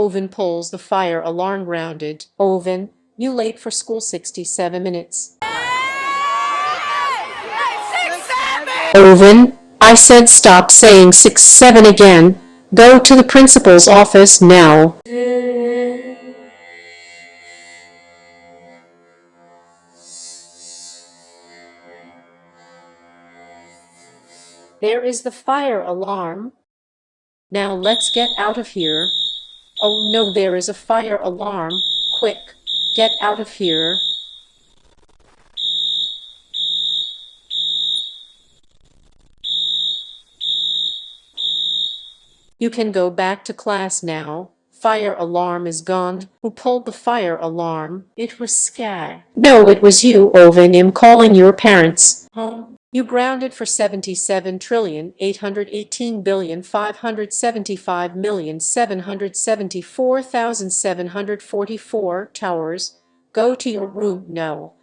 Oven pulls the fire alarm grounded. Oven, you late for school 67 minutes. Oven, I said stop saying 6-7 again. Go to the principal's office now. There is the fire alarm. Now let's get out of here. Oh no, there is a fire alarm. Quick, get out of here. You can go back to class now. Fire alarm is gone. Who pulled the fire alarm? It was Sky. No, it was you, Oven. I'm calling your parents. You grounded for 77,818,575,774,744 towers. Go to your room now.